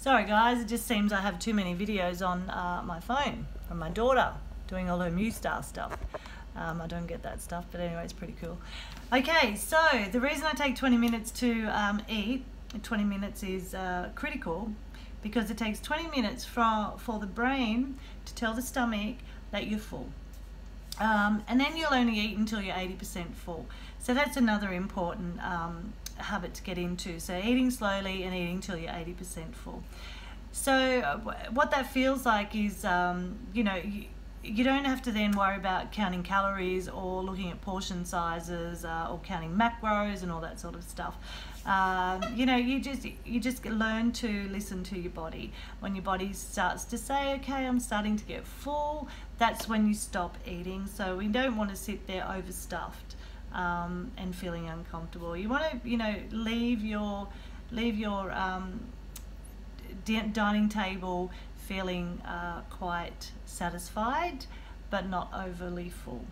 Sorry guys, it just seems I have too many videos on my phone from my daughter doing all her MuStar stuff. I don't get that stuff, but anyway, it's pretty cool. Okay, so the reason I take 20 minutes to eat, 20 minutes is critical, because it takes 20 minutes for the brain to tell the stomach that you're full. And then you'll only eat until you're 80% full. So that's another important habit to get into. So eating slowly and eating till you're 80% full. So what that feels like is, you know, you don't have to then worry about counting calories or looking at portion sizes or counting macros and all that sort of stuff. You know, you just learn to listen to your body. When your body starts to say, okay, I'm starting to get full, that's when you stop eating. So we don't want to sit there overstuffed and feeling uncomfortable. You want to, you know, leave your dining table feeling quite satisfied, but not overly full.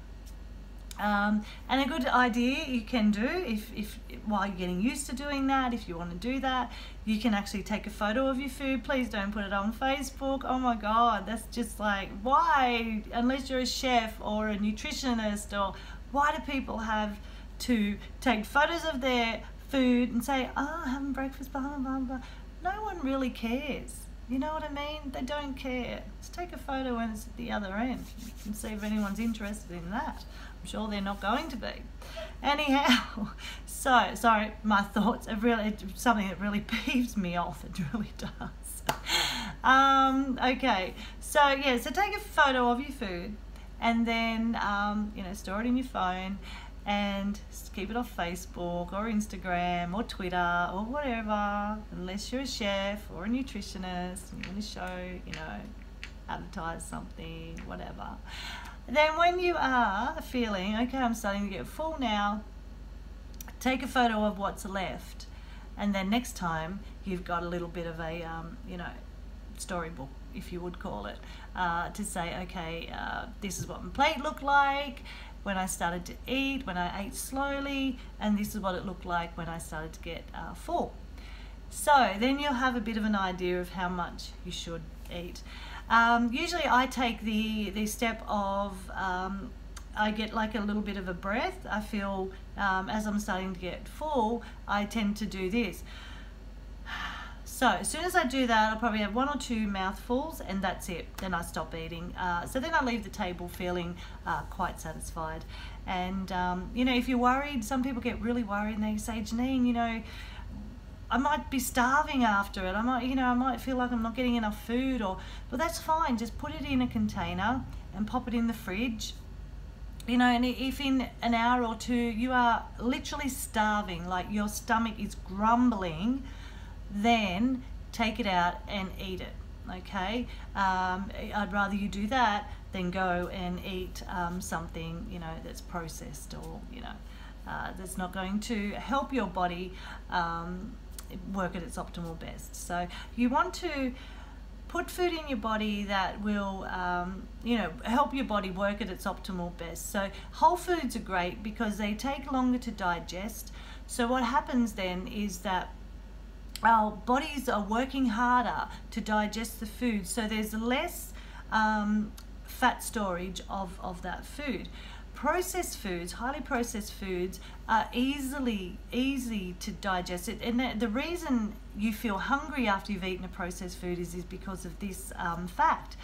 And a good idea you can do, if while you're getting used to doing that, if you want to do that, you can actually take a photo of your food. Please don't put it on Facebook. Oh my God, that's just like, why? Unless you're a chef or a nutritionist, or why do people have to take photos of their food and say, oh, having breakfast, blah, blah, blah, blah. No one really cares. You know what I mean? They don't care. Just take a photo when it's at the other end and see if anyone's interested in that. I'm sure they're not going to be. Anyhow, so, sorry, my thoughts are really something that really peeves me off. It really does. Okay, so yeah, so take a photo of your food and then, you know, store it in your phone and keep it off Facebook or Instagram or Twitter or whatever, unless you're a chef or a nutritionist and you want to show, you know, advertise something, whatever. Then when you are feeling, okay, I'm starting to get full now, take a photo of what's left, and then next time you've got a little bit of a, you know, storybook, if you would call it, to say, okay, this is what my plate looked like when I started to eat, when I ate slowly, and this is what it looked like when I started to get full. So then you'll have a bit of an idea of how much you should eat. Usually I take the step of, I get like a little bit of a breath. I feel as I'm starting to get full, I tend to do this. So as soon as I do that, I'll probably have 1 or 2 mouthfuls and that's it. Then I stop eating. So then I leave the table feeling quite satisfied. And you know, if you're worried, some people get really worried and they say, Janine, you know, I might be starving after it. I might, you know, I might feel like I'm not getting enough food, or, but that's fine. Just put it in a container and pop it in the fridge. You know, and if in an hour or 2 you are literally starving, like your stomach is grumbling, then take it out and eat it. Okay, I'd rather you do that than go and eat something, you know, that's processed, or, you know, that's not going to help your body work at its optimal best. So you want to put food in your body that will, you know, help your body work at its optimal best. So whole foods are great because they take longer to digest. So what happens then is that our bodies are working harder to digest the food, so there's less fat storage of that food. Processed foods, highly processed foods, are easy to digest. And the reason you feel hungry after you've eaten a processed food is because of this fact,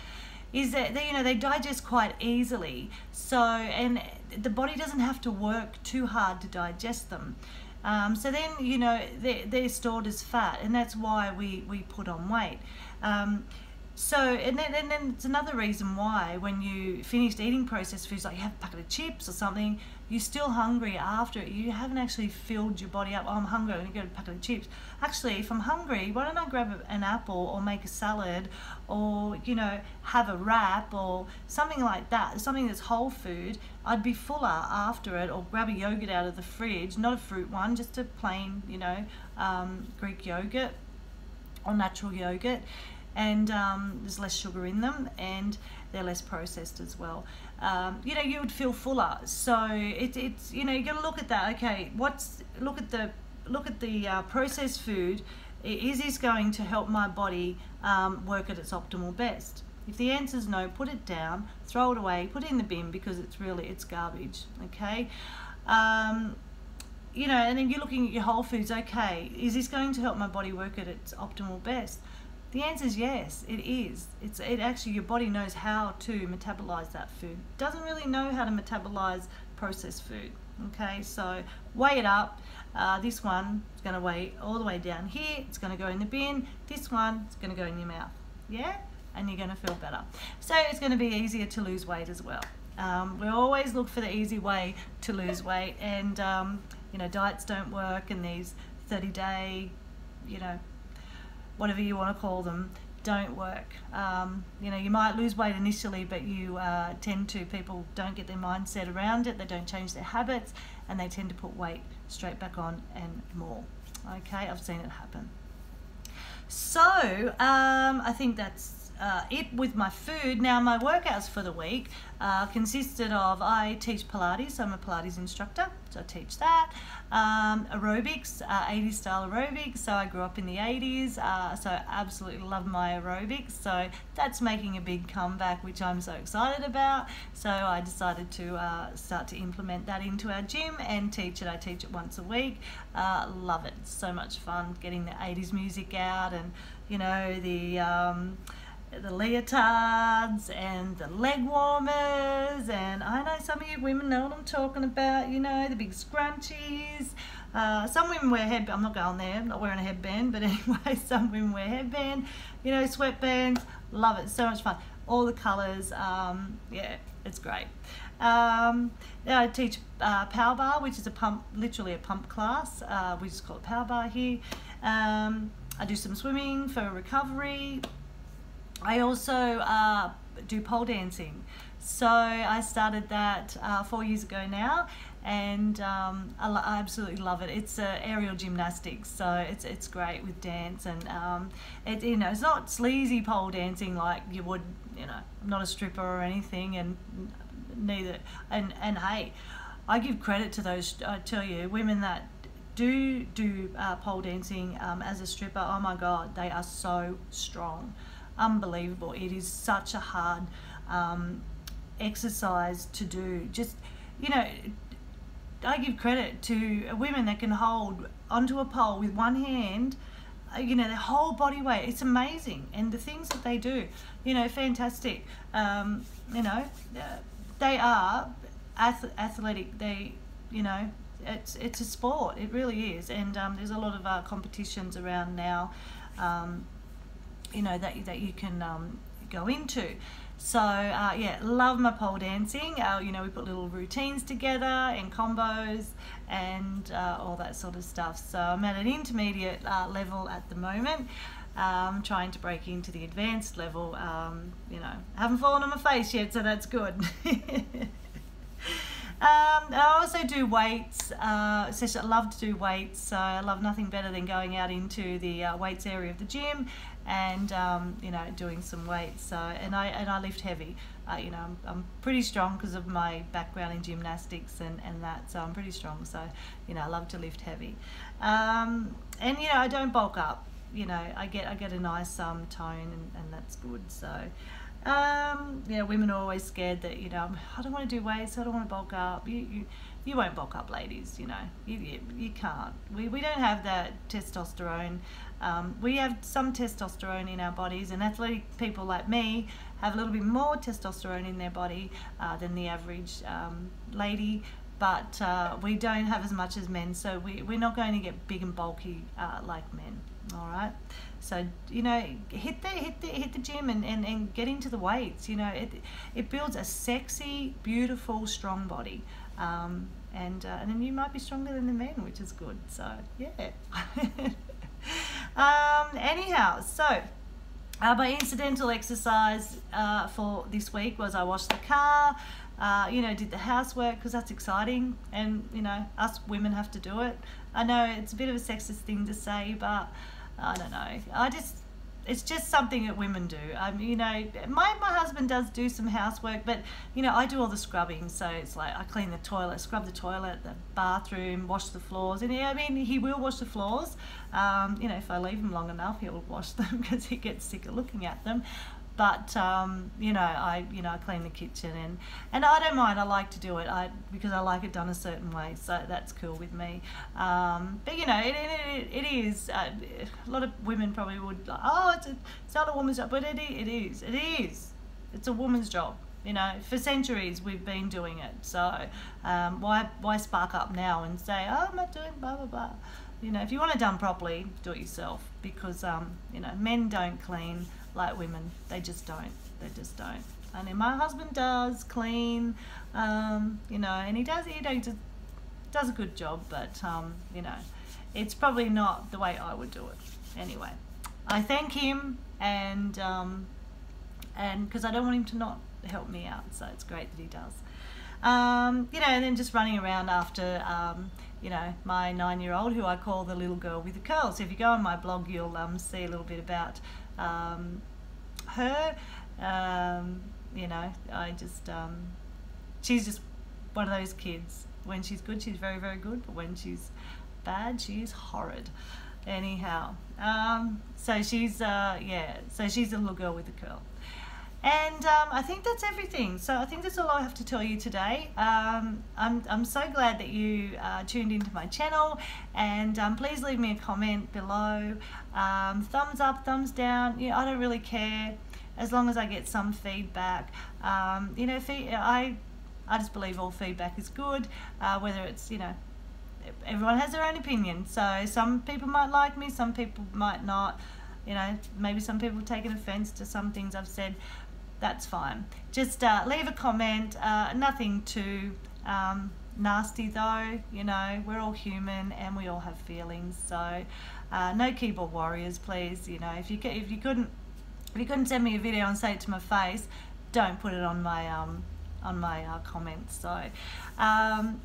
is that they, you know, they digest quite easily. So, and the body doesn't have to work too hard to digest them. So then, you know, they're stored as fat, and that's why we put on weight. So, and then it's another reason why when you finished eating processed foods, like you have a packet of chips or something, you're still hungry after it. You haven't actually filled your body up. Oh, I'm hungry, I'm gonna get a packet of chips. Actually, if I'm hungry, why don't I grab an apple or make a salad, or, you know, have a wrap or something like that, something that's whole food. I'd be fuller after it, or grab a yogurt out of the fridge, not a fruit one, just a plain, you know, Greek yogurt or natural yogurt. And there's less sugar in them, and they're less processed as well. You know, you would feel fuller. So it's, you know, you got to look at that. Okay, look at the processed food Is this going to help my body work at its optimal best? If the answer is no, put it down, throw it away, put it in the bin, because it's garbage, okay? You know, and then you're looking at your whole foods, okay, is this going to help my body work at its optimal best? The answer is yes, it is. It actually, your body knows how to metabolize that food. It doesn't really know how to metabolize processed food, okay? So weigh it up. This one is going to weigh all the way down here. It's going to go in the bin. This one is going to go in your mouth, yeah? And you're going to feel better. So it's going to be easier to lose weight as well. We always look for the easy way to lose weight, and you know, diets don't work, and these 30-day, you know, whatever you want to call them, don't work. You know, you might lose weight initially, but you people don't get their mindset around it, they don't change their habits, and they tend to put weight straight back on and more. Okay, I've seen it happen. So I think that's it with my food. Now, my workouts for the week consisted of, I teach Pilates, so I'm a Pilates instructor, so I teach that. Aerobics, 80s style aerobics, so I grew up in the 80s, so I absolutely love my aerobics, so that's making a big comeback, which I'm so excited about. So I decided to start to implement that into our gym and teach it. I teach it once a week. Love it, so much fun getting the 80s music out, and you know, the leotards and the leg warmers, and I know some of you women know what I'm talking about, you know, the big scrunchies. Some women wear headband. I'm not going there, I'm not wearing a headband, but anyway, some women wear headband, you know, sweatbands. Love it, so much fun. All the colours, yeah, it's great. I teach power bar, which is a pump, literally a pump class. We just call it power bar here. I do some swimming for recovery. I also do pole dancing. So I started that 4 years ago now, and I absolutely love it. It's aerial gymnastics, so it's great with dance, and you know, it's not sleazy pole dancing like you would, you know, I'm not a stripper or anything, and neither, and hey, I give credit to those, I tell you, women that do pole dancing as a stripper. Oh my God, they are so strong. Unbelievable. It is such a hard exercise to do. Just, you know, I give credit to women that can hold onto a pole with one hand, you know, their whole body weight. It's amazing, and the things that they do, you know, fantastic. You know, they are athletic. They, you know, it's a sport. It really is, and there's a lot of competitions around now. You know, that you can go into. So yeah, love my pole dancing. You know, we put little routines together and combos and all that sort of stuff. So I'm at an intermediate level at the moment. Trying to break into the advanced level. You know, I haven't fallen on my face yet, so that's good. I also do weights. I love to do weights, so I love nothing better than going out into the weights area of the gym and you know, doing some weights. So and I lift heavy. You know, I'm pretty strong because of my background in gymnastics and that, so I'm pretty strong. So you know, I love to lift heavy, and you know, I don't bulk up. You know, I get a nice tone, and that's good. So. You know, women are always scared that, you know, I don't want to do weights, I don't want to bulk up. You won't bulk up, ladies, you know, you can't. We don't have that testosterone. We have some testosterone in our bodies, and athletic people like me have a little bit more testosterone in their body than the average lady, but we don't have as much as men, so we're not going to get big and bulky like men. All right, so you know, hit the gym and get into the weights. You know, it builds a sexy, beautiful, strong body, and then you might be stronger than the men, which is good. So yeah. Anyhow, so my incidental exercise for this week was I washed the car. You know, did the housework, because that's exciting, and you know, us women have to do it. I know it's a bit of a sexist thing to say, but I don't know. it's just something that women do. You know, my husband does do some housework, but you know, I do all the scrubbing. So it's like I clean the toilet, scrub the toilet, the bathroom, wash the floors. And yeah, I mean, he will wash the floors. You know, if I leave him long enough, he'll wash them because he gets sick of looking at them. But you know, I clean the kitchen, and I don't mind. I like to do it because I like it done a certain way, so that's cool with me. But you know, it is a lot of women probably would like, oh, it's not a woman's job, but it is. It's a woman's job. You know, for centuries we've been doing it. So why spark up now and say, oh, I'm not doing blah blah blah. You know, if you want it done properly, do it yourself, because you know, men don't clean like women. They just don't. And then my husband does clean, you know, and he does a good job, but you know, it's probably not the way I would do it. Anyway, I thank him, and because I don't want him to not help me out, so it's great that he does. You know, and then just running around after you know, my 9-year-old, who I call the little girl with the curls. So if you go on my blog, you'll see a little bit about her. You know, she's just one of those kids. When she's good, she's very, very good, but when she's bad, she's horrid. Anyhow, so she's yeah, so she's a little girl with the curl. And I think that's everything. So I think that's all I have to tell you today. I'm so glad that you tuned into my channel, and please leave me a comment below. Thumbs up, thumbs down. You know, I don't really care as long as I get some feedback. You know, I just believe all feedback is good, whether it's, you know, everyone has their own opinion. So some people might like me, some people might not. You know, maybe some people have taken offense to some things I've said. That's fine. Just leave a comment. Nothing too nasty though. You know, we're all human and we all have feelings. So no keyboard warriors, please. You know, if you couldn't send me a video and say it to my face, don't put it on my comments. So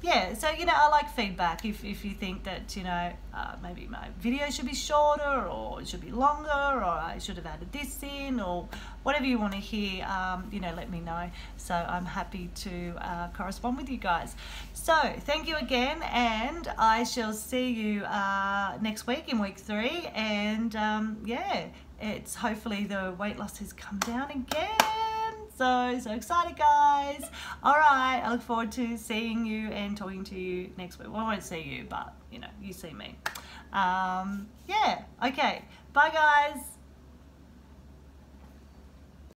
yeah, so you know, I like feedback. If you think that, you know, maybe my video should be shorter, or it should be longer, or I should have added this in, or whatever you want to hear, you know, let me know. So I'm happy to correspond with you guys. So thank you again, and I shall see you next week in week 3. And yeah, it's hopefully the weight loss has come down again. So excited, guys. All right, I look forward to seeing you and talking to you next week. Well, I won't see you, but you know, you see me. Yeah, okay. Bye, guys.